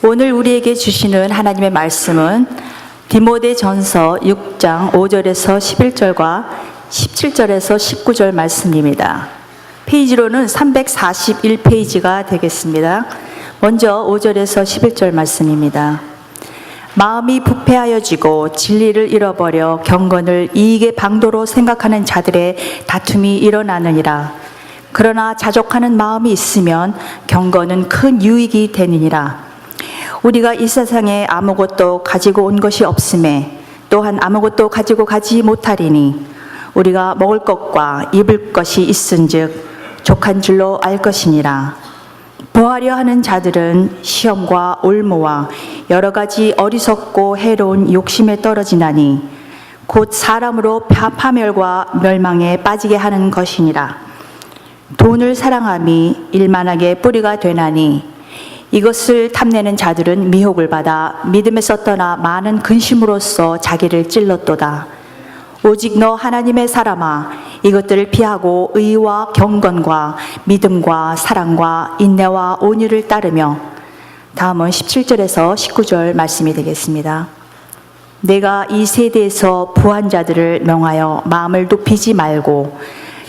오늘 우리에게 주시는 하나님의 말씀은 디모데전서 6장 5절에서 11절과 17절에서 19절 말씀입니다. 페이지로는 341페이지가 되겠습니다. 먼저 5절에서 11절 말씀입니다. 마음이 부패하여지고 진리를 잃어버려 경건을 이익의 방도로 생각하는 자들의 다툼이 일어나느니라. 그러나 자족하는 마음이 있으면 경건은 큰 유익이 되느니라. 우리가 이 세상에 아무것도 가지고 온 것이 없음에 또한 아무것도 가지고 가지 못하리니 우리가 먹을 것과 입을 것이 있은즉 족한 줄로 알 것이니라. 보하려 하는 자들은 시험과 올무와 여러 가지 어리석고 해로운 욕심에 떨어지나니 곧 사람으로 파멸과 멸망에 빠지게 하는 것이니라. 돈을 사랑함이 일만하게 뿌리가 되나니 이것을 탐내는 자들은 미혹을 받아 믿음에서 떠나 많은 근심으로써 자기를 찔렀도다. 오직 너 하나님의 사람아, 이것들을 피하고 의와 경건과 믿음과 사랑과 인내와 온유를 따르며. 다음은 17절에서 19절 말씀이 되겠습니다. 내가 이 세대에서 부한 자들을 명하여 마음을 높이지 말고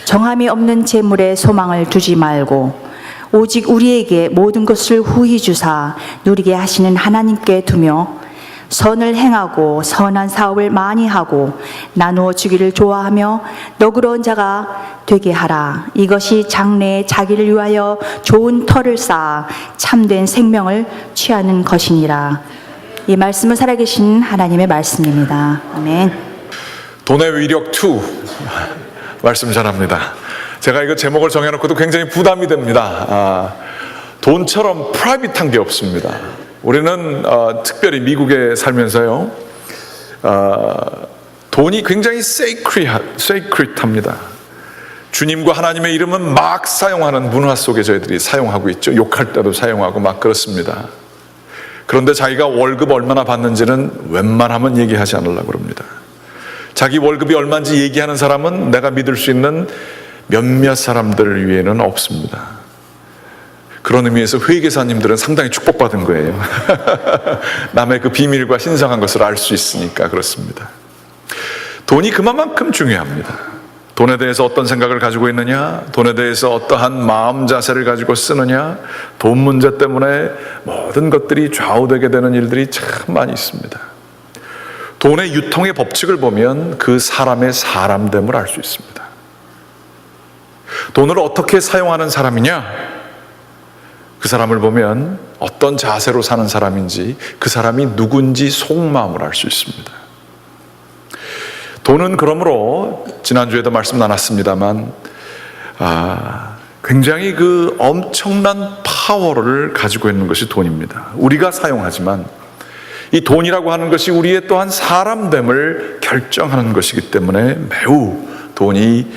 정함이 없는 재물에 소망을 두지 말고 오직 우리에게 모든 것을 후히 주사 누리게 하시는 하나님께 두며 선을 행하고 선한 사업을 많이 하고 나누어 주기를 좋아하며 너그러운 자가 되게 하라. 이것이 장래에 자기를 위하여 좋은 터를 쌓아 참된 생명을 취하는 것이니라. 이 말씀은 살아계신 하나님의 말씀입니다. 아멘. 돈의 위력 2 말씀 잘합니다. 제가 이거 제목을 정해놓고도 굉장히 부담이 됩니다. 돈처럼 프라이빗한 게 없습니다. 우리는 특별히 미국에 살면서요, 돈이 굉장히 세이크릿합니다. 주님과 하나님의 이름은 막 사용하는 문화 속에 저희들이 사용하고 있죠. 욕할 때도 사용하고 막 그렇습니다. 그런데 자기가 월급 얼마나 받는지는 웬만하면 얘기하지 않으려고 그럽니다. 자기 월급이 얼마인지 얘기하는 사람은 내가 믿을 수 있는 몇몇 사람들 위에는 없습니다. 그런 의미에서 회계사님들은 상당히 축복받은 거예요. 남의 그 비밀과 신성한 것을 알 수 있으니까 그렇습니다. 돈이 그만큼 중요합니다. 돈에 대해서 어떤 생각을 가지고 있느냐, 돈에 대해서 어떠한 마음 자세를 가지고 쓰느냐, 돈 문제 때문에 모든 것들이 좌우되게 되는 일들이 참 많이 있습니다. 돈의 유통의 법칙을 보면 그 사람의 사람됨을 알 수 있습니다. 돈을 어떻게 사용하는 사람이냐, 그 사람을 보면 어떤 자세로 사는 사람인지, 그 사람이 누군지 속마음을 알 수 있습니다. 돈은 그러므로 지난주에도 말씀 나눴습니다만 굉장히 그 엄청난 파워를 가지고 있는 것이 돈입니다. 우리가 사용하지만 이 돈이라고 하는 것이 우리의 또한 사람됨을 결정하는 것이기 때문에 매우 돈이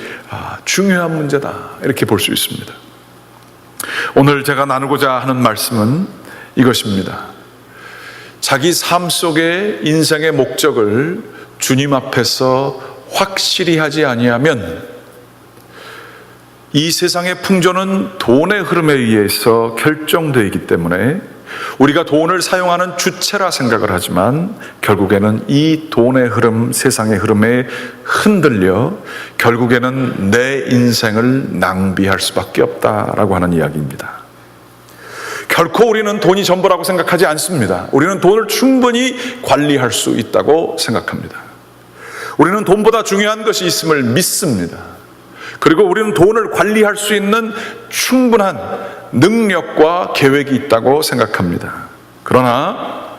중요한 문제다, 이렇게 볼 수 있습니다. 오늘 제가 나누고자 하는 말씀은 이것입니다. 자기 삶 속의 인생의 목적을 주님 앞에서 확실히 하지 아니하면 이 세상의 풍조는 돈의 흐름에 의해서 결정되기 때문에 우리가 돈을 사용하는 주체라 생각을 하지만 결국에는 이 돈의 흐름, 세상의 흐름에 흔들려 결국에는 내 인생을 낭비할 수밖에 없다라고 하는 이야기입니다. 결코 우리는 돈이 전부라고 생각하지 않습니다. 우리는 돈을 충분히 관리할 수 있다고 생각합니다. 우리는 돈보다 중요한 것이 있음을 믿습니다. 그리고 우리는 돈을 관리할 수 있는 충분한 능력과 계획이 있다고 생각합니다. 그러나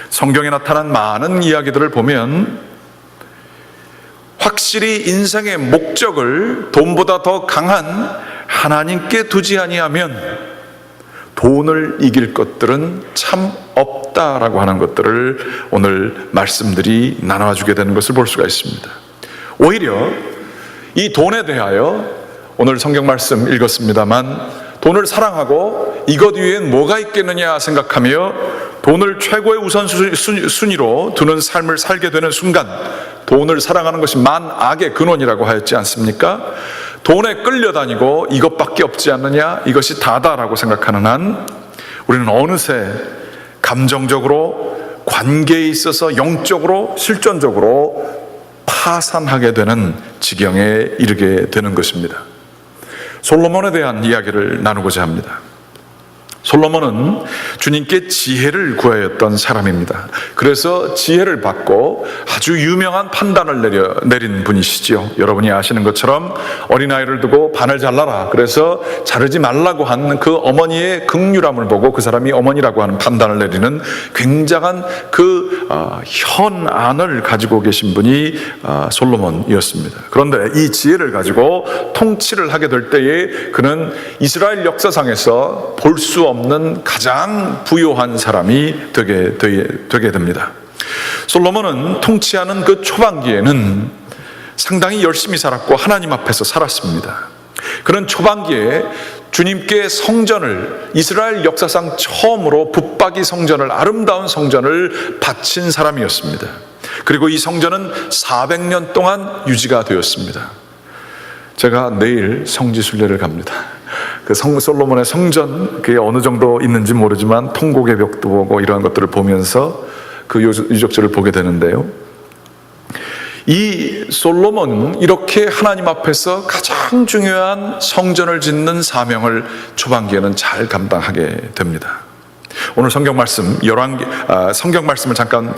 성경에 나타난 많은 이야기들을 보면 확실히 인생의 목적을 돈보다 더 강한 하나님께 두지 아니하면 돈을 이길 것들은 참 없다라고 하는 것들을 오늘 말씀들이 나눠주게 되는 것을 볼 수가 있습니다. 오히려 이 돈에 대하여 오늘 성경 말씀 읽었습니다만 돈을 사랑하고 이것 위엔 뭐가 있겠느냐 생각하며 돈을 최고의 우선순위로 두는 삶을 살게 되는 순간 돈을 사랑하는 것이 만악의 근원이라고 하였지 않습니까? 돈에 끌려다니고 이것밖에 없지 않느냐, 이것이 다다라고 생각하는 한 우리는 어느새 감정적으로, 관계에 있어서 영적으로, 실존적으로 파산하게 되는 지경에 이르게 되는 것입니다. 솔로몬에 대한 이야기를 나누고자 합니다. 솔로몬은 주님께 지혜를 구하였던 사람입니다. 그래서 지혜를 받고 아주 유명한 판단을 내린 분이시지요. 여러분이 아시는 것처럼 어린아이를 두고 반을 잘라라, 그래서 자르지 말라고 한 그 어머니의 긍휼함을 보고 그 사람이 어머니라고 하는 판단을 내리는 굉장한 그 현안을 가지고 계신 분이 솔로몬이었습니다. 그런데 이 지혜를 가지고 통치를 하게 될 때에 그는 이스라엘 역사상에서 볼 수 없는 가장 부유한 사람이 되게 됩니다. 솔로몬은 통치하는 그 초반기에는 상당히 열심히 살았고 하나님 앞에서 살았습니다. 그는 초반기에 주님께 성전을, 이스라엘 역사상 처음으로 붙박이 성전을, 아름다운 성전을 바친 사람이었습니다. 그리고 이 성전은 400년 동안 유지가 되었습니다. 제가 내일 성지순례를 갑니다. 그 솔로몬의 성전, 그게 어느 정도 있는지 모르지만 통곡의 벽도 보고 이러한 것들을 보면서 그 유적지를 보게 되는데요. 이 솔로몬은 이렇게 하나님 앞에서 가장 중요한 성전을 짓는 사명을 초반기에는 잘 감당하게 됩니다. 오늘 성경 말씀을 잠깐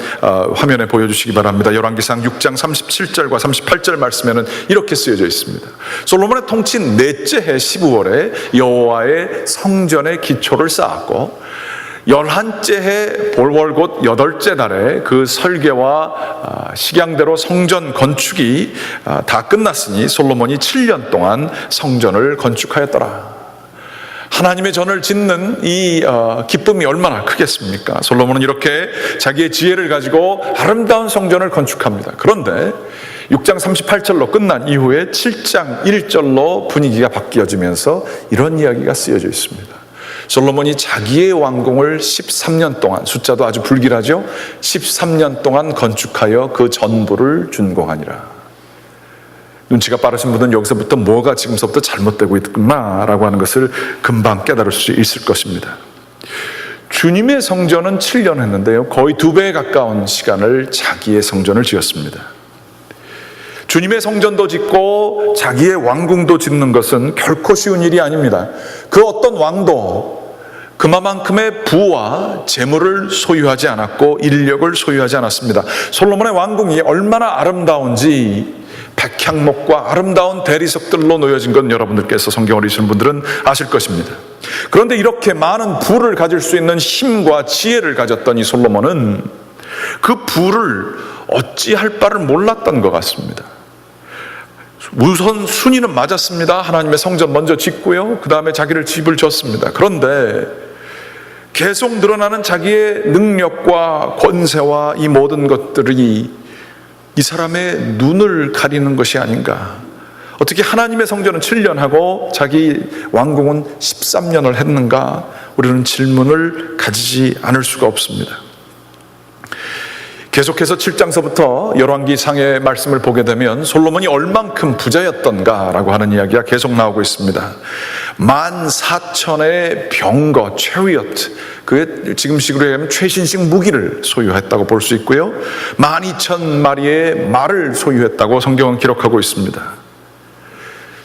화면에 보여주시기 바랍니다. 열왕기상 6장 37절과 38절 말씀에는 이렇게 쓰여져 있습니다. 솔로몬의 통치 넷째 해 12월에 여호와의 성전의 기초를 쌓았고 11째 해 볼월 곧 8째 달에 그 설계와 식양대로 성전 건축이 다 끝났으니 솔로몬이 7년 동안 성전을 건축하였더라. 하나님의 전을 짓는 이 기쁨이 얼마나 크겠습니까? 솔로몬은 이렇게 자기의 지혜를 가지고 아름다운 성전을 건축합니다. 그런데 6장 38절로 끝난 이후에 7장 1절로 분위기가 바뀌어지면서 이런 이야기가 쓰여져 있습니다. 솔로몬이 자기의 왕궁을 13년 동안, 숫자도 아주 불길하죠? 13년 동안 건축하여 그 전부를 준공하니라. 눈치가 빠르신 분은 여기서부터 뭐가 지금서부터 잘못되고 있구나라고 하는 것을 금방 깨달을 수 있을 것입니다. 주님의 성전은 7년 했는데요, 거의 2배에 가까운 시간을 자기의 성전을 지었습니다. 주님의 성전도 짓고 자기의 왕궁도 짓는 것은 결코 쉬운 일이 아닙니다. 그 어떤 왕도 그만큼의 부와 재물을 소유하지 않았고 인력을 소유하지 않았습니다. 솔로몬의 왕궁이 얼마나 아름다운지 백향목과 아름다운 대리석들로 놓여진 건 여러분들께서 성경을 읽으시는 분들은 아실 것입니다. 그런데 이렇게 많은 부를 가질 수 있는 힘과 지혜를 가졌던 이 솔로몬은 그 부를 어찌할 바를 몰랐던 것 같습니다. 우선 순위는 맞았습니다. 하나님의 성전 먼저 짓고요, 그 다음에 자기를 집을 졌습니다. 그런데 계속 늘어나는 자기의 능력과 권세와 이 모든 것들이 이 사람의 눈을 가리는 것이 아닌가. 어떻게 하나님의 성전은 7년 하고 자기 왕궁은 13년을 했는가? 우리는 질문을 가지지 않을 수가 없습니다. 계속해서 7장서부터 열왕기상의 말씀을 보게 되면 솔로몬이 얼만큼 부자였던가라고 하는 이야기가 계속 나오고 있습니다. 14,000의 병거, 체리엇, 그게 지금 식으로 얘기하면 최신식 무기를 소유했다고 볼 수 있고요, 12,000마리의 말을 소유했다고 성경은 기록하고 있습니다.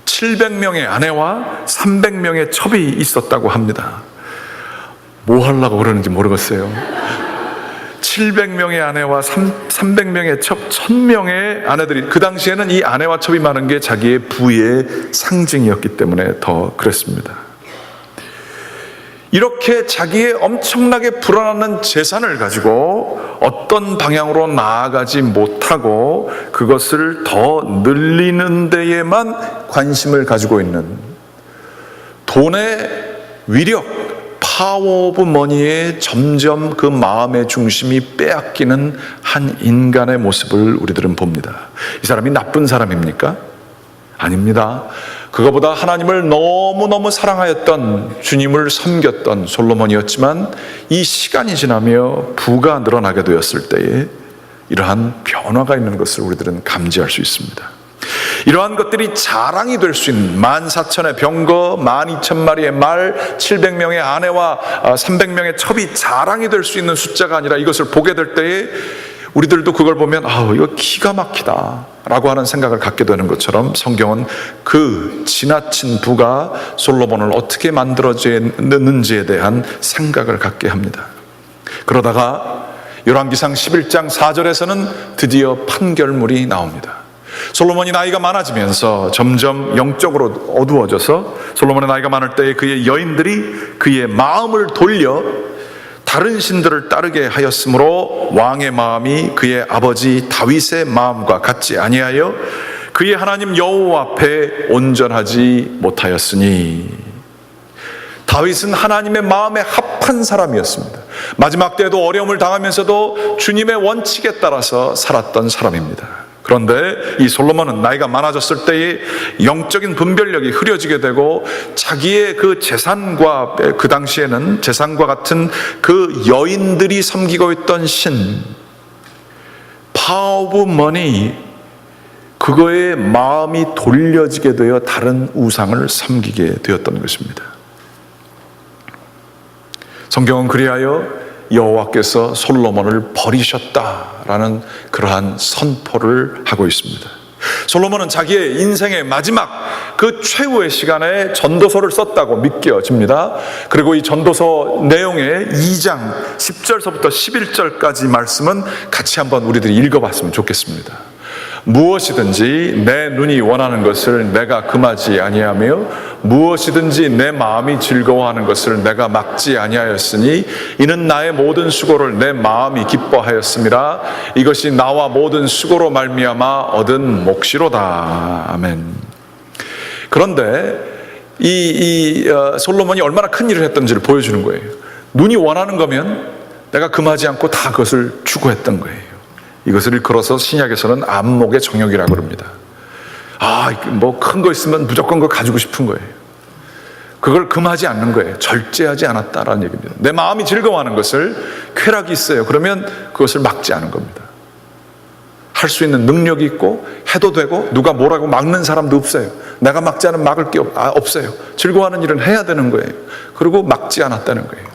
700명의 아내와 300명의 첩이 있었다고 합니다. 뭐 하려고 그러는지 모르겠어요. 700명의 아내와 300명의 첩, 1000명의 아내들이, 그 당시에는 이 아내와 첩이 많은 게 자기의 부의 상징이었기 때문에 더 그랬습니다. 이렇게 자기의 엄청나게 불어나는 재산을 가지고 어떤 방향으로 나아가지 못하고 그것을 더 늘리는 데에만 관심을 가지고 있는, 돈의 위력, 파워 오브 머니에 점점 그 마음의 중심이 빼앗기는 한 인간의 모습을 우리들은 봅니다. 이 사람이 나쁜 사람입니까? 아닙니다. 그거보다 하나님을 너무너무 사랑하였던, 주님을 섬겼던 솔로몬이었지만 이 시간이 지나며 부가 늘어나게 되었을 때에 이러한 변화가 있는 것을 우리들은 감지할 수 있습니다. 이러한 것들이 자랑이 될 수 있는 14,000의 병거, 12,000마리의 말, 700명의 아내와 300명의 첩이 자랑이 될 수 있는 숫자가 아니라 이것을 보게 될 때에 우리들도 그걸 보면 이거 기가 막히다 라고 하는 생각을 갖게 되는 것처럼 성경은 그 지나친 부가 솔로몬을 어떻게 만들어졌는지에 대한 생각을 갖게 합니다. 그러다가 열왕기상 11장 4절에서는 드디어 판결물이 나옵니다. 솔로몬이 나이가 많아지면서 점점 영적으로 어두워져서 솔로몬의 나이가 많을 때에 그의 여인들이 그의 마음을 돌려 다른 신들을 따르게 하였으므로 왕의 마음이 그의 아버지 다윗의 마음과 같지 아니하여 그의 하나님 여호와 앞에 온전하지 못하였으니, 다윗은 하나님의 마음에 합한 사람이었습니다. 마지막 때에도 어려움을 당하면서도 주님의 원칙에 따라서 살았던 사람입니다. 그런데 이 솔로몬은 나이가 많아졌을 때에 영적인 분별력이 흐려지게 되고 자기의 그 재산과, 그 당시에는 재산과 같은 그 여인들이 섬기고 있던 신, Power of Money, 그거에 마음이 돌려지게 되어 다른 우상을 섬기게 되었던 것입니다. 성경은 그리하여 여호와께서 솔로몬을 버리셨다라는 그러한 선포를 하고 있습니다. 솔로몬은 자기의 인생의 마지막 그 최후의 시간에 전도서를 썼다고 믿겨집니다. 그리고 이 전도서 내용의 2장 10절서부터 11절까지 말씀은 같이 한번 우리들이 읽어봤으면 좋겠습니다. 무엇이든지 내 눈이 원하는 것을 내가 금하지 아니하며 무엇이든지 내 마음이 즐거워하는 것을 내가 막지 아니하였으니 이는 나의 모든 수고를 내 마음이 기뻐하였음이라. 이것이 나와 모든 수고로 말미암아 얻은 몫이로다. 아멘. 그런데 솔로몬이 얼마나 큰 일을 했던지를 보여주는 거예요. 눈이 원하는 거면 내가 금하지 않고 다 그것을 추구했던 거예요. 이것을 일컬어서 신약에서는 안목의 정욕이라고 합니다. 뭐 큰 거 있으면 무조건 그거 가지고 싶은 거예요. 그걸 금하지 않는 거예요. 절제하지 않았다라는 얘기입니다. 내 마음이 즐거워하는 것을, 쾌락이 있어요. 그러면 그것을 막지 않은 겁니다. 할 수 있는 능력이 있고 해도 되고 누가 뭐라고 막는 사람도 없어요. 내가 막지 않으면 막을 게 없어요. 즐거워하는 일은 해야 되는 거예요. 그리고 막지 않았다는 거예요.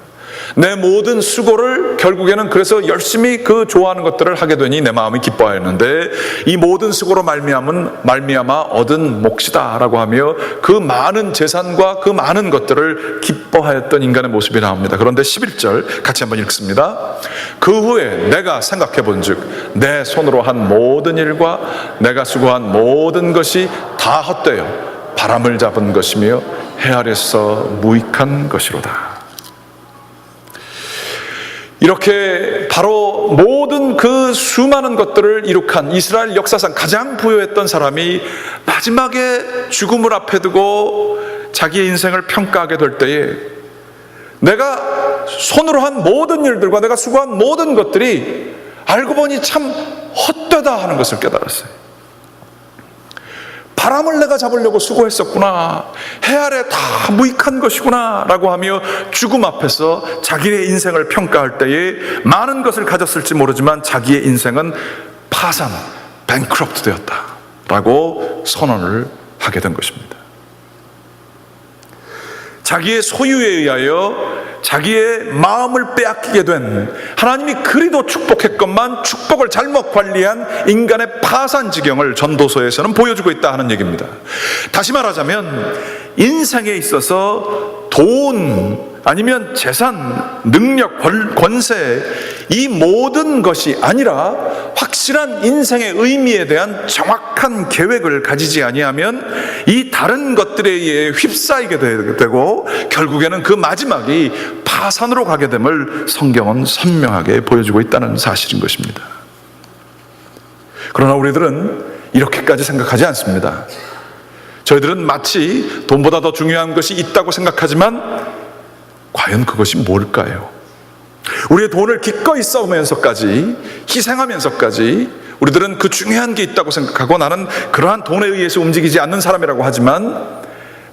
내 모든 수고를 결국에는 그래서 열심히 그 좋아하는 것들을 하게 되니 내 마음이 기뻐하였는데 이 모든 수고로 말미암아 얻은 몫이다라고 하며 그 많은 재산과 그 많은 것들을 기뻐하였던 인간의 모습이 나옵니다. 그런데 11절 같이 한번 읽습니다. 그 후에 내가 생각해 본즉 내 손으로 한 모든 일과 내가 수고한 모든 것이 다 헛되어 바람을 잡은 것이며 해 아래서 무익한 것이로다. 이렇게 바로 모든 그 수많은 것들을 이룩한 이스라엘 역사상 가장 부유했던 사람이 마지막에 죽음을 앞에 두고 자기의 인생을 평가하게 될 때에 내가 손으로 한 모든 일들과 내가 수고한 모든 것들이 알고 보니 참 헛되다 하는 것을 깨달았어요. 바람을 내가 잡으려고 수고했었구나, 해 아래 다 무익한 것이구나 라고 하며 죽음 앞에서 자기의 인생을 평가할 때에 많은 것을 가졌을지 모르지만 자기의 인생은 파산, 뱅크럽트 되었다 라고 선언을 하게 된 것입니다. 자기의 소유에 의하여 자기의 마음을 빼앗기게 된, 하나님이 그리도 축복했건만 축복을 잘못 관리한 인간의 파산 지경을 전도서에서는 보여주고 있다 하는 얘기입니다. 다시 말하자면 인생에 있어서 돈 아니면 재산, 능력, 권세, 이 모든 것이 아니라 확실한 인생의 의미에 대한 정확한 계획을 가지지 아니하면 이 다른 것들에 의해 휩싸이게 되고 결국에는 그 마지막이 파산으로 가게 됨을 성경은 선명하게 보여주고 있다는 사실인 것입니다. 그러나 우리들은 이렇게까지 생각하지 않습니다. 저희들은 마치 돈보다 더 중요한 것이 있다고 생각하지만 과연 그것이 뭘까요? 우리의 돈을 기꺼이 써오면서까지, 희생하면서까지 우리들은 그 중요한 게 있다고 생각하고 나는 그러한 돈에 의해서 움직이지 않는 사람이라고 하지만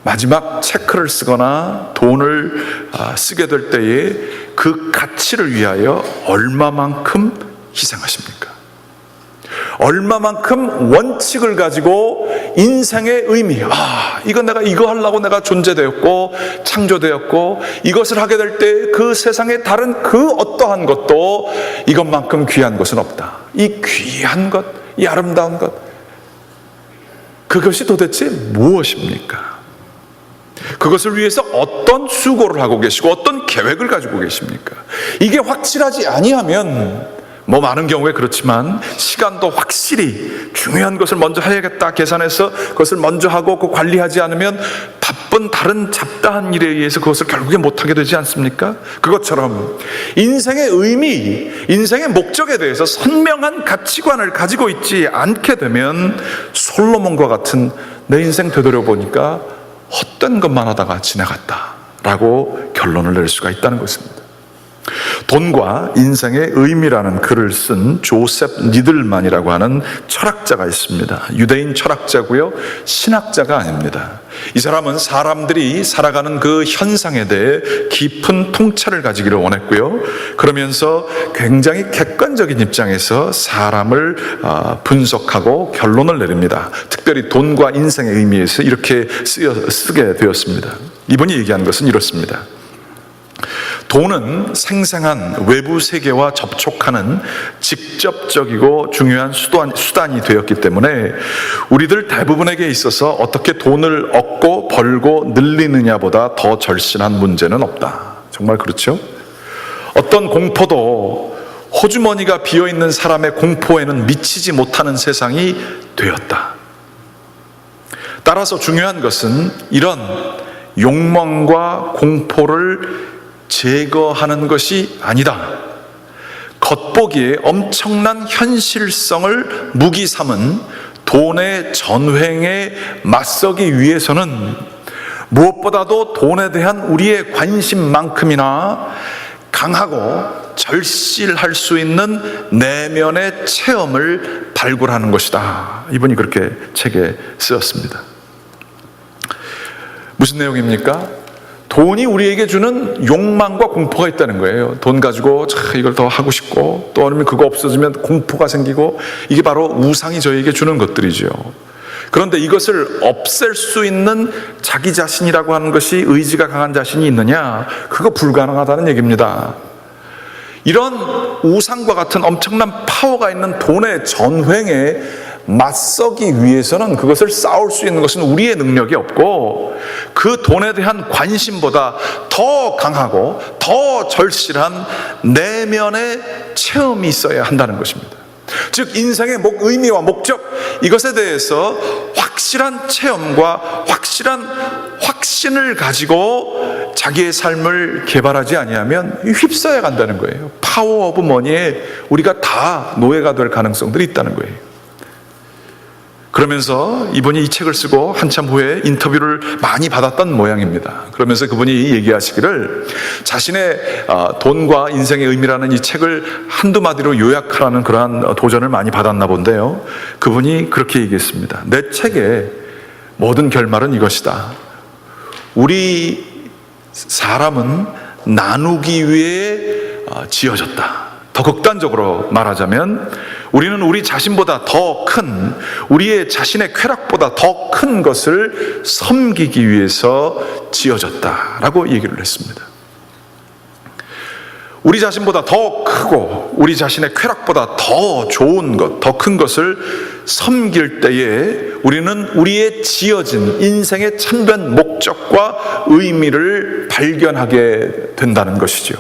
마지막 체크를 쓰거나 돈을 쓰게 될 때에 그 가치를 위하여 얼마만큼 희생하십니까? 얼마만큼 원칙을 가지고 인생의 의미, 이건 내가 이거 하려고 내가 존재되었고 창조되었고 이것을 하게 될 때 그 세상에 다른 그 어떠한 것도 이것만큼 귀한 것은 없다. 이 귀한 것, 이 아름다운 것, 그것이 도대체 무엇입니까? 그것을 위해서 어떤 수고를 하고 계시고 어떤 계획을 가지고 계십니까? 이게 확실하지 아니하면 많은 경우에 그렇지만 시간도 확실히 중요한 것을 먼저 해야겠다 계산해서 그것을 먼저 하고 그 관리하지 않으면 바쁜 다른 잡다한 일에 의해서 그것을 결국에 못하게 되지 않습니까? 그것처럼 인생의 의미, 인생의 목적에 대해서 선명한 가치관을 가지고 있지 않게 되면 솔로몬과 같은 내 인생 되돌아보니까 헛된 것만 하다가 지나갔다라고 결론을 낼 수가 있다는 것입니다. 돈과 인생의 의미라는 글을 쓴 조셉 니들만이라고 하는 철학자가 있습니다. 유대인 철학자고요, 신학자가 아닙니다. 이 사람은 사람들이 살아가는 그 현상에 대해 깊은 통찰을 가지기를 원했고요, 그러면서 굉장히 객관적인 입장에서 사람을 분석하고 결론을 내립니다. 특별히 돈과 인생의 의미에서 이렇게 쓰게 되었습니다. 이분이 얘기한 것은 이렇습니다. 돈은 생생한 외부 세계와 접촉하는 직접적이고 중요한 수단이 되었기 때문에 우리들 대부분에게 있어서 어떻게 돈을 얻고 벌고 늘리느냐보다 더 절실한 문제는 없다. 정말 그렇죠? 어떤 공포도 호주머니가 비어있는 사람의 공포에는 미치지 못하는 세상이 되었다. 따라서 중요한 것은 이런 욕망과 공포를 제거하는 것이 아니다. 겉보기에 엄청난 현실성을 무기 삼은 돈의 전횡에 맞서기 위해서는 무엇보다도 돈에 대한 우리의 관심만큼이나 강하고 절실할 수 있는 내면의 체험을 발굴하는 것이다. 이분이 그렇게 책에 쓰였습니다. 무슨 내용입니까? 돈이 우리에게 주는 욕망과 공포가 있다는 거예요. 돈 가지고 이걸 더 하고 싶고, 또 아니면 그거 없어지면 공포가 생기고, 이게 바로 우상이 저희에게 주는 것들이죠. 그런데 이것을 없앨 수 있는 자기 자신이라고 하는 것이 의지가 강한 자신이 있느냐? 그거 불가능하다는 얘기입니다. 이런 우상과 같은 엄청난 파워가 있는 돈의 전횡에 맞서기 위해서는 그것을 싸울 수 있는 것은 우리의 능력이 없고, 그 돈에 대한 관심보다 더 강하고 더 절실한 내면의 체험이 있어야 한다는 것입니다. 즉 인생의 의미와 목적, 이것에 대해서 확실한 체험과 확실한 확신을 가지고 자기의 삶을 개발하지 아니하면 휩싸여 간다는 거예요. 파워 오브 머니에 우리가 다 노예가 될 가능성들이 있다는 거예요. 그러면서 이분이 이 책을 쓰고 한참 후에 인터뷰를 많이 받았던 모양입니다. 그러면서 그분이 얘기하시기를, 자신의 돈과 인생의 의미라는 이 책을 한두 마디로 요약하라는 그러한 도전을 많이 받았나 본데요, 그분이 그렇게 얘기했습니다. 내 책의 모든 결말은 이것이다. 우리 사람은 나누기 위해 지어졌다. 더 극단적으로 말하자면 우리는 우리 자신보다 더 큰, 우리의 자신의 쾌락보다 더 큰 것을 섬기기 위해서 지어졌다라고 얘기를 했습니다. 우리 자신보다 더 크고 우리 자신의 쾌락보다 더 좋은 것, 더 큰 것을 섬길 때에 우리는 우리의 지어진 인생의 참된 목적과 의미를 발견하게 된다는 것이죠.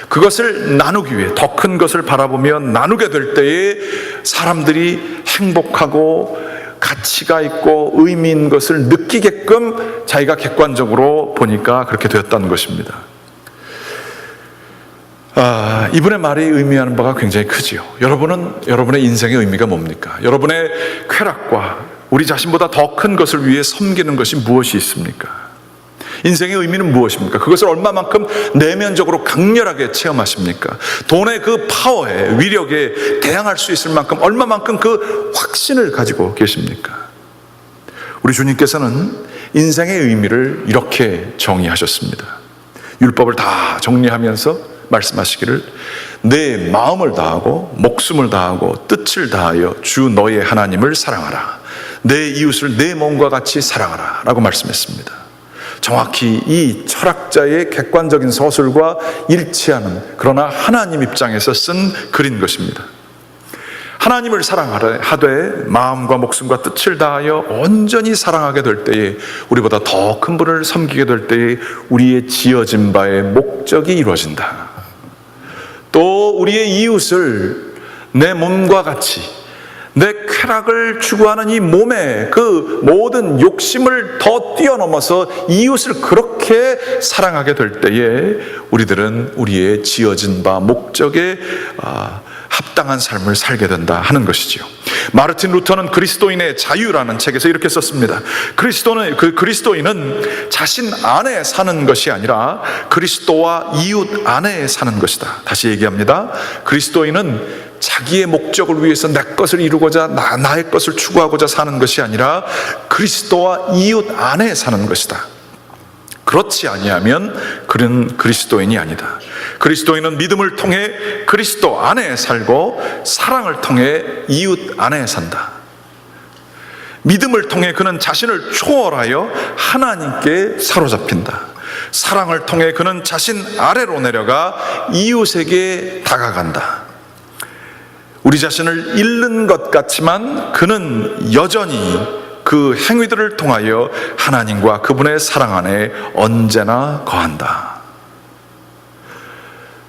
그것을 나누기 위해 더 큰 것을 바라보며 나누게 될 때에 사람들이 행복하고 가치가 있고 의미 있는 것을 느끼게끔 자기가 객관적으로 보니까 그렇게 되었다는 것입니다. 이분의 말이 의미하는 바가 굉장히 크지요. 여러분의 인생의 의미가 뭡니까? 여러분의 쾌락과 우리 자신보다 더 큰 것을 위해 섬기는 것이 무엇이 있습니까? 인생의 의미는 무엇입니까? 그것을 얼마만큼 내면적으로 강렬하게 체험하십니까? 돈의 그 파워에, 위력에 대항할 수 있을 만큼 얼마만큼 그 확신을 가지고 계십니까? 우리 주님께서는 인생의 의미를 이렇게 정의하셨습니다. 율법을 다 정리하면서 말씀하시기를, 내 마음을 다하고 목숨을 다하고 뜻을 다하여 주 너의 하나님을 사랑하라. 내 이웃을 내 몸과 같이 사랑하라 라고 말씀했습니다. 정확히 이 철학자의 객관적인 서술과 일치하는, 그러나 하나님 입장에서 쓴 글인 것입니다. 하나님을 사랑하되 마음과 목숨과 뜻을 다하여 온전히 사랑하게 될 때에, 우리보다 더 큰 분을 섬기게 될 때에 우리의 지어진 바의 목적이 이루어진다. 또 우리의 이웃을 내 몸과 같이, 내 쾌락을 추구하는 이 몸의 그 모든 욕심을 더 뛰어넘어서 이웃을 그렇게 사랑하게 될 때에 우리들은 우리의 지어진 바 목적에 합당한 삶을 살게 된다 하는 것이지요. 마르틴 루터는 그리스도인의 자유라는 책에서 이렇게 썼습니다. 그리스도인은 자신 안에 사는 것이 아니라 그리스도와 이웃 안에 사는 것이다. 다시 얘기합니다. 그리스도인은 자기의 목적을 위해서 내 것을 이루고자 나의 것을 추구하고자 사는 것이 아니라 그리스도와 이웃 안에 사는 것이다. 그렇지 아니하면 그는 그리스도인이 아니다. 그리스도인은 믿음을 통해 그리스도 안에 살고 사랑을 통해 이웃 안에 산다. 믿음을 통해 그는 자신을 초월하여 하나님께 사로잡힌다. 사랑을 통해 그는 자신 아래로 내려가 이웃에게 다가간다. 우리 자신을 잃는 것 같지만 그는 여전히 그 행위들을 통하여 하나님과 그분의 사랑 안에 언제나 거한다.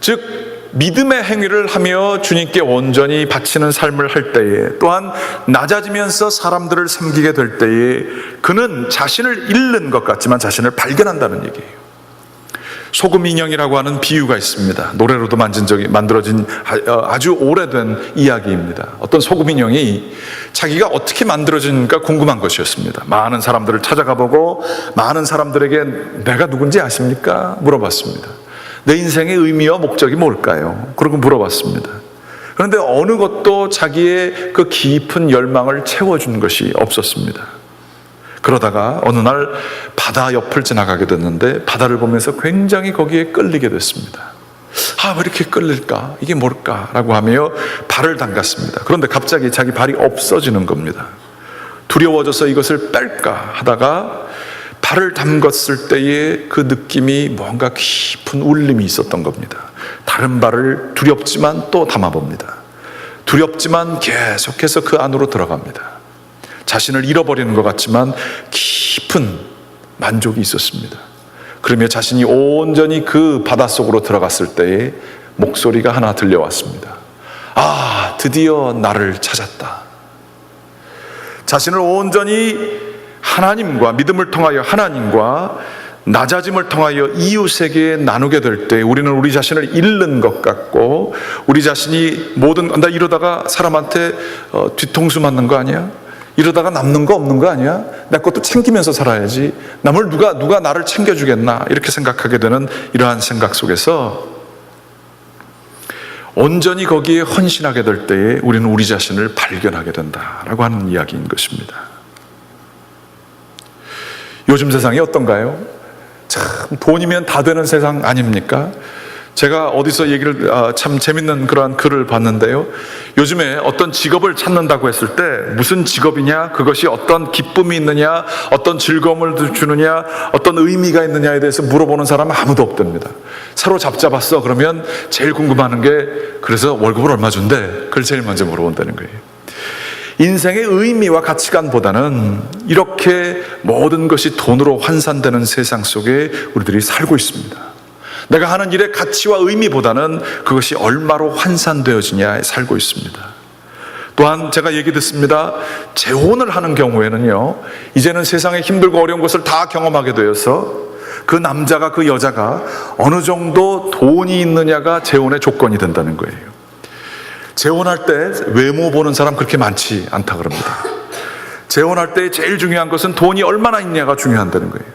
즉 믿음의 행위를 하며 주님께 온전히 바치는 삶을 할 때에, 또한 낮아지면서 사람들을 섬기게 될 때에 그는 자신을 잃는 것 같지만 자신을 발견한다는 얘기예요. 소금 인형이라고 하는 비유가 있습니다. 노래로도 만들어진 아주 오래된 이야기입니다. 어떤 소금 인형이 자기가 어떻게 만들어진가 궁금한 것이었습니다. 많은 사람들을 찾아가보고 많은 사람들에게 내가 누군지 아십니까? 물어봤습니다. 내 인생의 의미와 목적이 뭘까요? 그러고 물어봤습니다. 그런데 어느 것도 자기의 그 깊은 열망을 채워준 것이 없었습니다. 그러다가 어느 날 바다 옆을 지나가게 됐는데 바다를 보면서 굉장히 거기에 끌리게 됐습니다. 왜 이렇게 끌릴까? 이게 뭘까? 라고 하며 발을 담갔습니다. 그런데 갑자기 자기 발이 없어지는 겁니다. 두려워져서 이것을 뺄까 하다가 발을 담갔을 때의 그 느낌이 뭔가 깊은 울림이 있었던 겁니다. 다른 발을 두렵지만 또 담아봅니다. 두렵지만 계속해서 그 안으로 들어갑니다. 자신을 잃어버리는 것 같지만 깊은 만족이 있었습니다. 그러며 자신이 온전히 그 바닷속으로 들어갔을 때에 목소리가 하나 들려왔습니다. 드디어 나를 찾았다. 자신을 온전히 하나님과 믿음을 통하여 하나님과 낮아짐을 통하여 이웃에게 나누게 될 때 우리는 우리 자신을 잃는 것 같고, 우리 자신이 나 이러다가 사람한테 뒤통수 맞는 거 아니야? 이러다가 남는 거 없는 거 아니야? 내 것도 챙기면서 살아야지. 남을 누가 나를 챙겨주겠나? 이렇게 생각하게 되는 이러한 생각 속에서 온전히 거기에 헌신하게 될 때에 우리는 우리 자신을 발견하게 된다라고 하는 이야기인 것입니다. 요즘 세상이 어떤가요? 참 돈이면 다 되는 세상 아닙니까? 제가 어디서 참 재밌는 그러한 글을 봤는데요. 요즘에 어떤 직업을 찾는다고 했을 때 무슨 직업이냐, 그것이 어떤 기쁨이 있느냐, 어떤 즐거움을 주느냐, 어떤 의미가 있느냐에 대해서 물어보는 사람은 아무도 없답니다. 새로 잡았어 그러면 제일 궁금한 게, 그래서 월급을 얼마 준대? 그걸 제일 먼저 물어본다는 거예요. 인생의 의미와 가치관보다는 이렇게 모든 것이 돈으로 환산되는 세상 속에 우리들이 살고 있습니다. 내가 하는 일의 가치와 의미보다는 그것이 얼마로 환산되어지냐에 살고 있습니다. 또한 제가 얘기 듣습니다. 재혼을 하는 경우에는요, 이제는 세상의 힘들고 어려운 것을 다 경험하게 되어서 그 남자가 그 여자가 어느 정도 돈이 있느냐가 재혼의 조건이 된다는 거예요. 재혼할 때 외모 보는 사람 그렇게 많지 않다 그럽니다. 재혼할 때 제일 중요한 것은 돈이 얼마나 있냐가 중요한다는 거예요.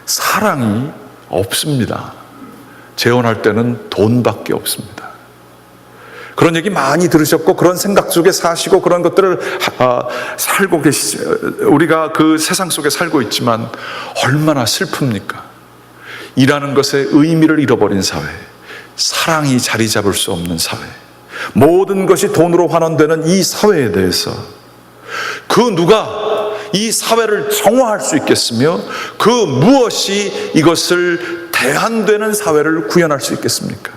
사랑이 없습니다. 재혼할 때는 돈밖에 없습니다. 그런 얘기 많이 들으셨고 그런 생각 속에 사시고 그런 것들을 살고 우리가 그 세상 속에 살고 있지만 얼마나 슬픕니까? 일하는 것의 의미를 잃어버린 사회, 사랑이 자리 잡을 수 없는 사회, 모든 것이 돈으로 환원되는 이 사회에 대해서 그 누가 이 사회를 정화할 수 있겠으며 그 무엇이 이것을 대안되는 사회를 구현할 수 있겠습니까?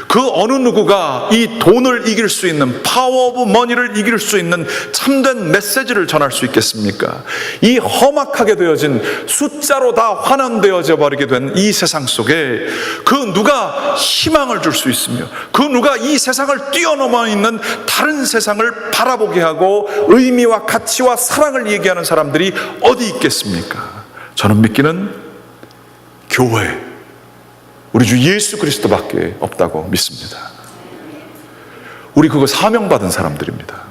그 어느 누구가 이 돈을 이길 수 있는, 파워 오브 머니를 이길 수 있는 참된 메시지를 전할 수 있겠습니까? 이 험악하게 되어진, 숫자로 다 환원되어져 버리게 된 이 세상 속에 그 누가 희망을 줄 수 있으며 그 누가 이 세상을 뛰어넘어 있는 다른 세상을 바라보게 하고 의미와 가치와 사랑을 얘기하는 사람들이 어디 있겠습니까? 저는 믿기는 교회, 우리 주 예수 그리스도밖에 없다고 믿습니다. 우리 그거 사명받은 사람들입니다.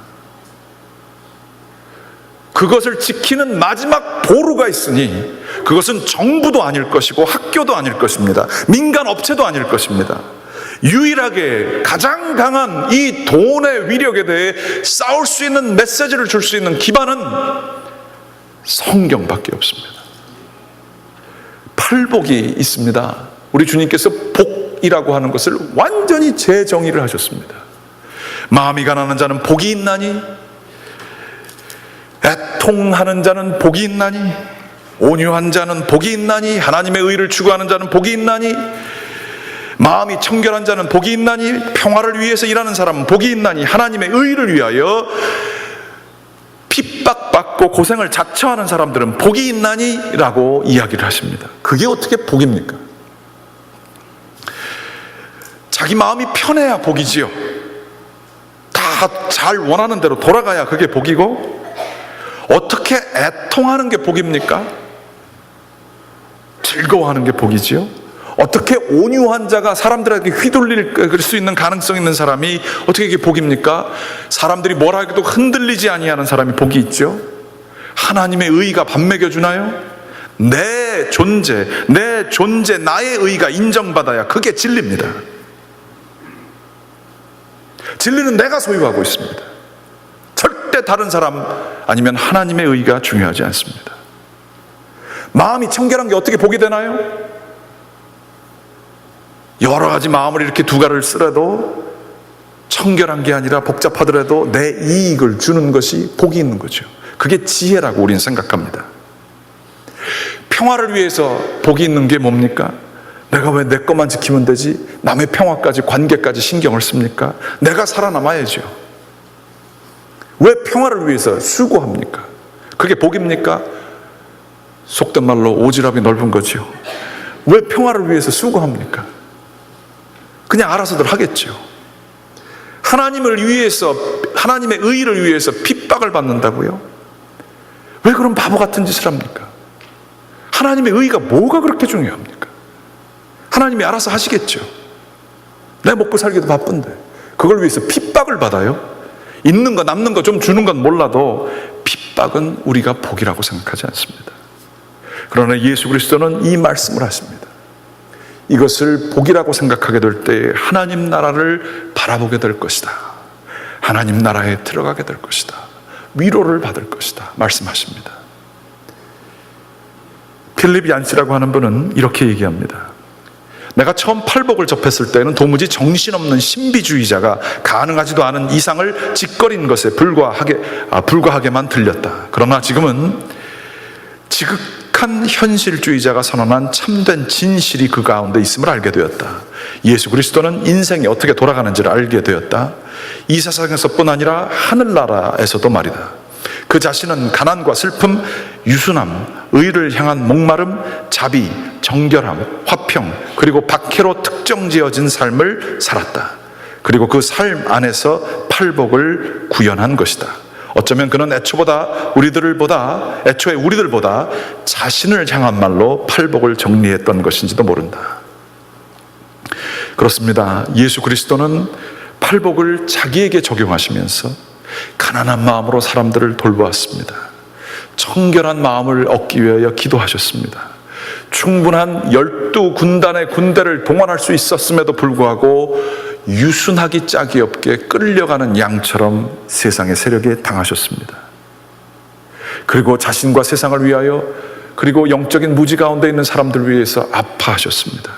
그것을 지키는 마지막 보루가 있으니 그것은 정부도 아닐 것이고 학교도 아닐 것입니다. 민간 업체도 아닐 것입니다. 유일하게 가장 강한 이 돈의 위력에 대해 싸울 수 있는 메시지를 줄 수 있는 기반은 성경밖에 없습니다. 팔복이 있습니다. 우리 주님께서 복이라고 하는 것을 완전히 재정의를 하셨습니다. 마음이 가난한 자는 복이 있나니, 애통하는 자는 복이 있나니, 온유한 자는 복이 있나니, 하나님의 의를 추구하는 자는 복이 있나니, 마음이 청결한 자는 복이 있나니, 평화를 위해서 일하는 사람은 복이 있나니, 하나님의 의를 위하여 핍박받고 고생을 자처하는 사람들은 복이 있나니 라고 이야기를 하십니다. 그게 어떻게 복입니까? 자기 마음이 편해야 복이지요. 다 잘 원하는 대로 돌아가야 그게 복이고, 어떻게 애통하는 게 복입니까? 즐거워하는 게 복이지요. 어떻게 온유한 자가 사람들에게 휘둘릴 수 있는 가능성 있는 사람이 어떻게 이게 복입니까? 사람들이 뭐라 해도 흔들리지 아니하는 사람이 복이 있죠. 하나님의 의가 밥 먹여주나요? 내 존재, 나의 의가 인정받아야 그게 진리입니다. 진리는 내가 소유하고 있습니다. 절대 다른 사람 아니면 하나님의 의가 중요하지 않습니다. 마음이 청결한 게 어떻게 복이 되나요? 여러 가지 마음을 이렇게 두 가를 쓰라도 청결한 게 아니라 복잡하더라도 내 이익을 주는 것이 복이 있는 거죠. 그게 지혜라고 우리는 생각합니다. 평화를 위해서 복이 있는 게 뭡니까? 내가 왜 내 것만 지키면 되지? 남의 평화까지, 관계까지 신경을 씁니까? 내가 살아남아야죠. 왜 평화를 위해서 수고합니까? 그게 복입니까? 속된 말로 오지랖이 넓은 거죠. 왜 평화를 위해서 수고합니까? 그냥 알아서들 하겠죠. 하나님을 위해서, 하나님의 의를 위해서 핍박을 받는다고요? 왜 그런 바보 같은 짓을 합니까? 하나님의 의가 뭐가 그렇게 중요합니까? 하나님이 알아서 하시겠죠. 내 먹고 살기도 바쁜데 그걸 위해서 핍박을 받아요? 있는 거 남는 거 좀 주는 건 몰라도 핍박은 우리가 복이라고 생각하지 않습니다. 그러나 예수 그리스도는 이 말씀을 하십니다. 이것을 복이라고 생각하게 될 때 하나님 나라를 바라보게 될 것이다. 하나님 나라에 들어가게 될 것이다. 위로를 받을 것이다 말씀하십니다. 필립 얀시라고 하는 분은 이렇게 얘기합니다. 내가 처음 팔복을 접했을 때는 도무지 정신없는 신비주의자가 가능하지도 않은 이상을 짓거린 것에 불과하게만 들렸다. 그러나 지금은 지극한 현실주의자가 선언한 참된 진실이 그 가운데 있음을 알게 되었다. 예수 그리스도는 인생이 어떻게 돌아가는지를 알게 되었다. 이 세상에서뿐 아니라 하늘나라에서도 말이다. 그 자신은 가난과 슬픔, 유순함, 의를 향한 목마름, 자비, 정결함, 화평, 그리고 박해로 특정지어진 삶을 살았다. 그리고 그 삶 안에서 팔복을 구현한 것이다. 어쩌면 그는 애초에 우리들보다 자신을 향한 말로 팔복을 정리했던 것인지도 모른다. 그렇습니다. 예수 그리스도는 팔복을 자기에게 적용하시면서 가난한 마음으로 사람들을 돌보았습니다. 청결한 마음을 얻기 위하여 기도하셨습니다. 충분한 12군단의 군대를 동원할 수 있었음에도 불구하고 유순하기 짝이 없게 끌려가는 양처럼 세상의 세력에 당하셨습니다. 그리고 자신과 세상을 위하여, 그리고 영적인 무지 가운데 있는 사람들을 위해서 아파하셨습니다.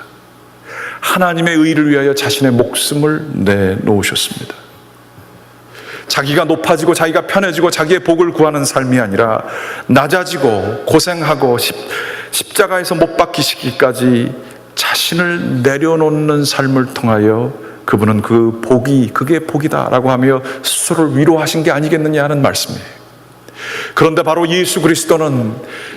하나님의 의를 위하여 자신의 목숨을 내놓으셨습니다. 자기가 높아지고 자기가 편해지고 자기의 복을 구하는 삶이 아니라 낮아지고 고생하고 십자가에서 못 박히시기까지 자신을 내려놓는 삶을 통하여 그분은 그게 복이다라고 하며 스스로를 위로하신 게 아니겠느냐 하는 말씀이에요. 그런데 바로 예수 그리스도는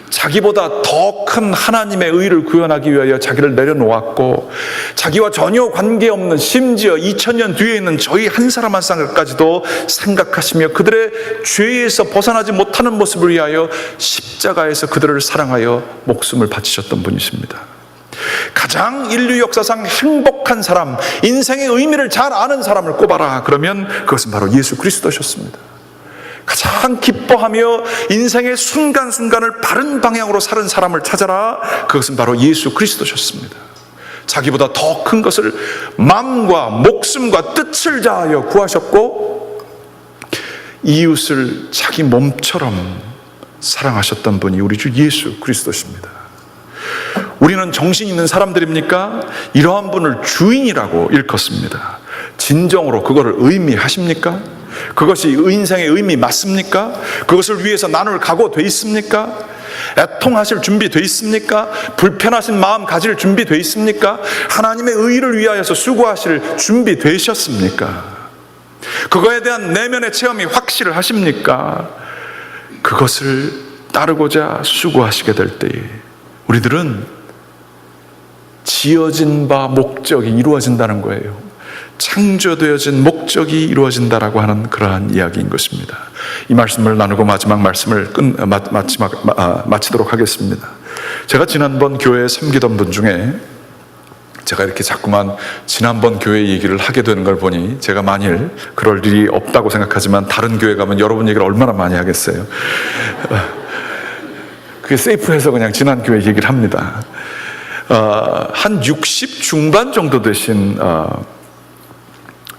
자기보다 더 큰 하나님의 의를 구현하기 위하여 자기를 내려놓았고, 자기와 전혀 관계없는, 심지어 2000년 뒤에 있는 저희 한 사람 한 사람까지도 생각하시며 그들의 죄에서 벗어나지 못하는 모습을 위하여 십자가에서 그들을 사랑하여 목숨을 바치셨던 분이십니다. 가장 인류 역사상 행복한 사람, 인생의 의미를 잘 아는 사람을 꼽아라 그러면 그것은 바로 예수 그리스도셨습니다. 가장 기뻐하며 인생의 순간순간을 바른 방향으로 사는 사람을 찾아라, 그것은 바로 예수 그리스도셨습니다. 자기보다 더 큰 것을 마음과 목숨과 뜻을 다하여 구하셨고 이웃을 자기 몸처럼 사랑하셨던 분이 우리 주 예수 그리스도십니다. 우리는 정신 있는 사람들입니까? 이러한 분을 주인이라고 일컫습니다. 진정으로 그거를 의미하십니까? 그것이 인생의 의미 맞습니까? 그것을 위해서 나눌 각오 돼 있습니까? 애통하실 준비 돼 있습니까? 불편하신 마음 가질 준비 돼 있습니까? 하나님의 의를 위하여서 수고하실 준비 되셨습니까? 그거에 대한 내면의 체험이 확실하십니까? 그것을 따르고자 수고하시게 될 때에 우리들은 지어진 바 목적이 이루어진다는 거예요. 창조되어진 목적이 이루어진다라고 하는 그러한 이야기인 것입니다. 이 말씀을 나누고 마지막 말씀을 마치도록 하겠습니다. 제가 지난번 교회에 섬기던 분 중에 제가 이렇게 자꾸만 지난번 교회 얘기를 하게 되는 걸 보니 제가 만일 그럴 일이 없다고 생각하지만 다른 교회 가면 여러분 얘기를 얼마나 많이 하겠어요. 그게 세이프해서 그냥 지난 교회 얘기를 합니다. 한 60 중반 정도 되신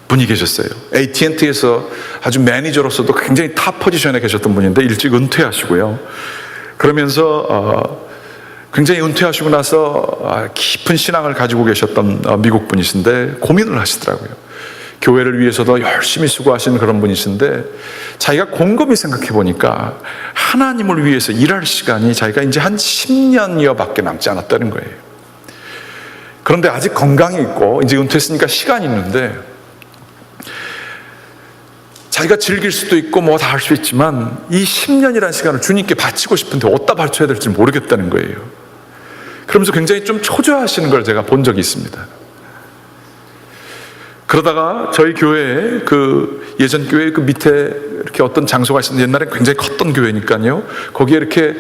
분이 계셨어요. AT&T에서 아주 매니저로서도 굉장히 탑 포지션에 계셨던 분인데 일찍 은퇴하시고요. 그러면서 굉장히 은퇴하시고 나서 깊은 신앙을 가지고 계셨던 미국 분이신데 고민을 하시더라고요. 교회를 위해서도 열심히 수고하시는 그런 분이신데 자기가 곰곰이 생각해 보니까 하나님을 위해서 일할 시간이 자기가 이제 한 10년여 밖에 남지 않았다는 거예요. 그런데 아직 건강이 있고 이제 은퇴했으니까 시간이 있는데 자기가 즐길 수도 있고 뭐 다 할 수 있지만 이 10년이라는 시간을 주님께 바치고 싶은데 어디다 바쳐야 될지 모르겠다는 거예요. 그러면서 굉장히 좀 초조하시는 걸 제가 본 적이 있습니다. 그러다가 저희 교회에 예전 교회 밑에 이렇게 어떤 장소가 있었는데 옛날에 굉장히 컸던 교회니까요. 거기에 이렇게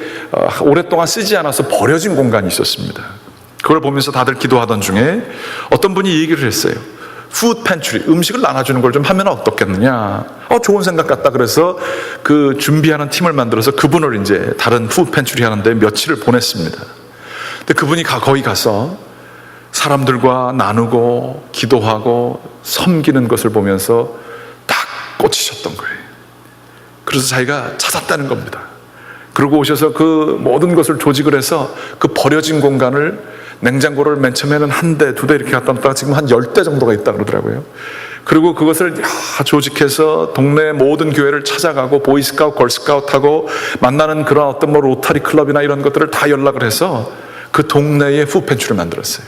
오랫동안 쓰지 않아서 버려진 공간이 있었습니다. 그걸 보면서 다들 기도하던 중에 어떤 분이 얘기를 했어요. 푸드 팬트리, 음식을 나눠주는 걸 좀 하면 어떻겠느냐. 좋은 생각 같다. 그래서 그 준비하는 팀을 만들어서 그분을 이제 다른 푸드 팬트리 하는데 며칠을 보냈습니다. 근데 그분이 거기 가서 사람들과 나누고 기도하고 섬기는 것을 보면서 딱 꽂히셨던 거예요. 그래서 자기가 찾았다는 겁니다. 그러고 오셔서 그 모든 것을 조직을 해서 그 버려진 공간을 냉장고를 맨 처음에는 한 대, 두 대 이렇게 갖다 놨다가 지금 한 10대 정도가 있다 그러더라고요. 그리고 그것을 조직해서 동네 모든 교회를 찾아가고 보이스카우트, 걸스카우트하고 만나는 그런 어떤 로타리 클럽이나 이런 것들을 다 연락을 해서 그 동네에 푸드팬트리를 만들었어요.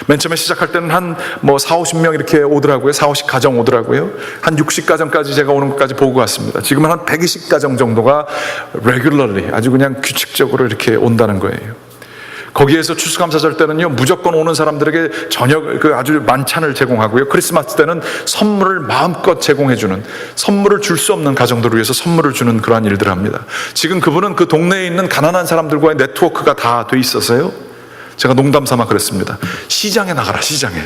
맨 처음에 시작할 때는 한 4, 50명 이렇게 오더라고요. 4, 50가정 오더라고요. 한 60가정까지 제가 오는 것까지 보고 갔습니다. 지금은 한 120가정 정도가 regularly, 아주 그냥 규칙적으로 이렇게 온다는 거예요. 거기에서 추수감사절 때는요, 무조건 오는 사람들에게 저녁 아주 만찬을 제공하고요. 크리스마스 때는 선물을 마음껏 제공해주는, 선물을 줄 수 없는 가정들을 위해서 선물을 주는 그러한 일들을 합니다. 지금 그분은 그 동네에 있는 가난한 사람들과의 네트워크가 다 돼 있어서요. 제가 농담 삼아 그랬습니다. 시장에 나가라, 시장에.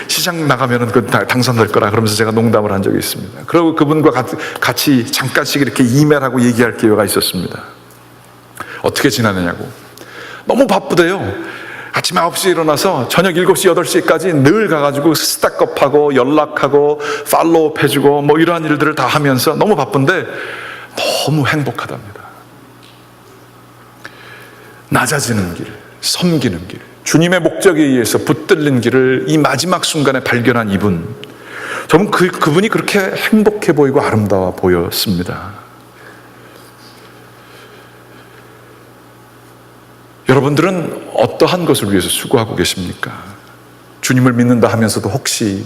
시장 나가면은 당선될 거라. 그러면서 제가 농담을 한 적이 있습니다. 그리고 그분과 같이 잠깐씩 이렇게 이메일하고 얘기할 기회가 있었습니다. 어떻게 지나느냐고. 너무 바쁘대요. 아침 9시에 일어나서 저녁 7시, 8시까지 늘 가가지고 스탁업하고 연락하고 팔로우업 해주고 이러한 일들을 다 하면서 너무 바쁜데 너무 행복하답니다. 낮아지는 길, 섬기는 길, 주님의 목적에 의해서 붙들린 길을 이 마지막 순간에 발견한 이분, 저는 그분이 그렇게 행복해 보이고 아름다워 보였습니다. 여러분들은 어떠한 것을 위해서 수고하고 계십니까? 주님을 믿는다 하면서도 혹시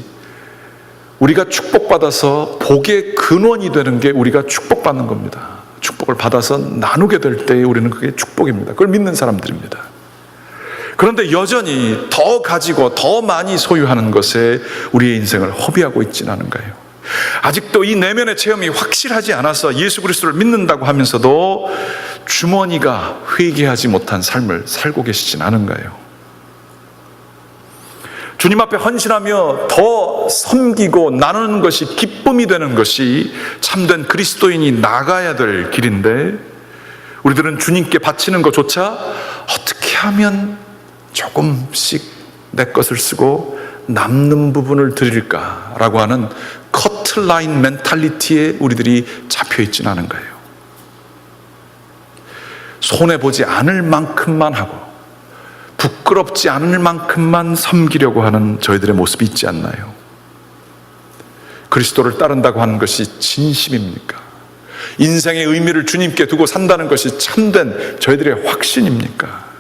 우리가 축복받아서 복의 근원이 되는 게 우리가 축복받는 겁니다. 축복을 받아서 나누게 될 때에 우리는 그게 축복입니다. 그걸 믿는 사람들입니다. 그런데 여전히 더 가지고 더 많이 소유하는 것에 우리의 인생을 허비하고 있지는 않은가요? 아직도 이 내면의 체험이 확실하지 않아서 예수 그리스도를 믿는다고 하면서도 주머니가 회개하지 못한 삶을 살고 계시진 않은가요? 주님 앞에 헌신하며 더 섬기고 나누는 것이 기쁨이 되는 것이 참된 그리스도인이 나가야 될 길인데, 우리들은 주님께 바치는 것조차 어떻게 하면 조금씩 내 것을 쓰고 남는 부분을 드릴까라고 하는 커트라인 멘탈리티에 우리들이 잡혀있지는 않은가요? 손해보지 않을 만큼만 하고 부끄럽지 않을 만큼만 섬기려고 하는 저희들의 모습이 있지 않나요? 그리스도를 따른다고 하는 것이 진심입니까? 인생의 의미를 주님께 두고 산다는 것이 참된 저희들의 확신입니까?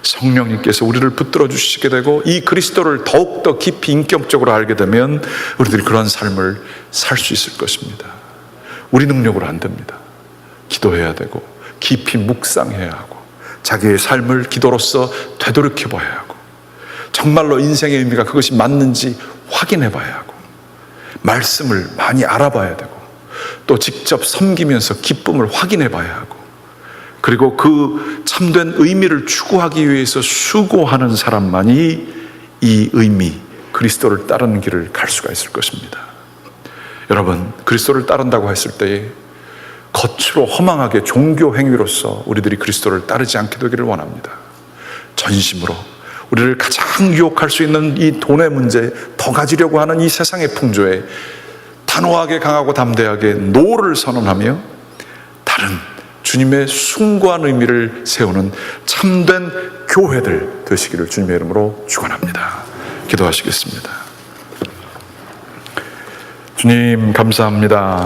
성령님께서 우리를 붙들어 주시게 되고 이 그리스도를 더욱더 깊이 인격적으로 알게 되면 우리들이 그런 삶을 살 수 있을 것입니다. 우리 능력으로 안 됩니다. 기도해야 되고 깊이 묵상해야 하고 자기의 삶을 기도로서 되돌이켜 봐야 하고 정말로 인생의 의미가 그것이 맞는지 확인해 봐야 하고 말씀을 많이 알아봐야 되고 또 직접 섬기면서 기쁨을 확인해 봐야 하고 그리고 그 참된 의미를 추구하기 위해서 수고하는 사람만이 이 의미, 그리스도를 따르는 길을 갈 수가 있을 것입니다. 여러분, 그리스도를 따른다고 했을 때에 겉으로 허망하게 종교 행위로서 우리들이 그리스도를 따르지 않게 되기를 원합니다. 전심으로 우리를 가장 유혹할 수 있는 이 돈의 문제, 더 가지려고 하는 이 세상의 풍조에 단호하게 강하고 담대하게 노를 선언하며 다른 주님의 숭고한 의미를 세우는 참된 교회들 되시기를 주님의 이름으로 축원합니다. 기도하시겠습니다. 주님 감사합니다.